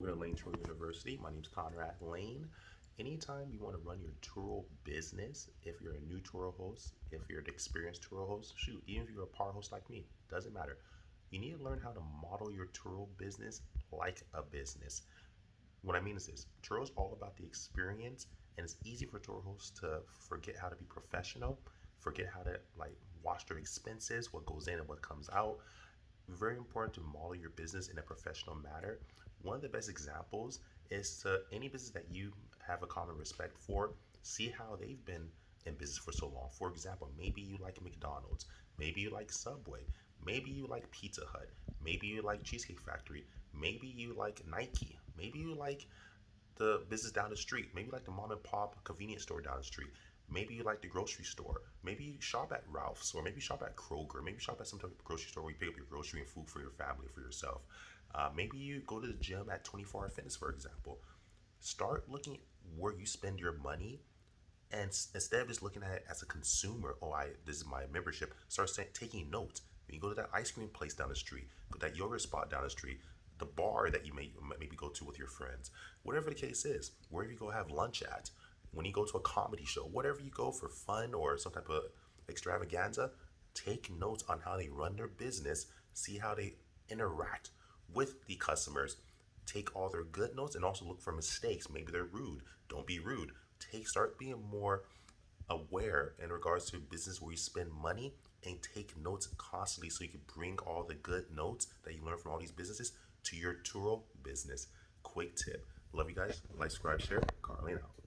We're at Lane Turo University. My name is Conrad Layn. Anytime you want to run your Turo business, if you're a new Turo host, if you're an experienced Turo host, shoot, even if you're a par host like me, doesn't matter. You need to learn how to model your Turo business like a business. What I mean is this: Turo is all about the experience, and it's easy for Turo hosts to forget how to be professional, forget how to watch their expenses, what goes in and what comes out. Very important to model your business in a professional manner. One of the best examples is to any business that you have a common respect for, see how they've been in business for so long. For example, maybe you like McDonald's, maybe you like Subway, maybe you like Pizza Hut, maybe you like Cheesecake Factory, maybe you like Nike, maybe you like the business down the street. Maybe you like the mom and pop convenience store down the street. Maybe you like the grocery store. Maybe you shop at Ralph's, or maybe you shop at Kroger. Maybe you shop at some type of grocery store where you pick up your grocery and food for your family, for yourself. Maybe you go to the gym at 24 Hour Fitness, for example. Start looking where you spend your money, and instead of just looking at it as a consumer, oh, this is my membership. Start taking notes. When you go to that ice cream place down the street, go to that yogurt spot down the street, the bar that you maybe go to with your friends, whatever the case is, wherever you go have lunch at, when you go to a comedy show, whatever you go for fun or some type of extravaganza, take notes on how they run their business, see how they interact with the customers. Take all their good notes and also look for mistakes. Maybe they're rude. Don't be rude. Start being more aware in regards to business where you spend money, and take notes constantly so you can bring all the good notes that you learn from all these businesses to your Turo business. Quick tip. Love you guys. Like, subscribe, share. Carlene out.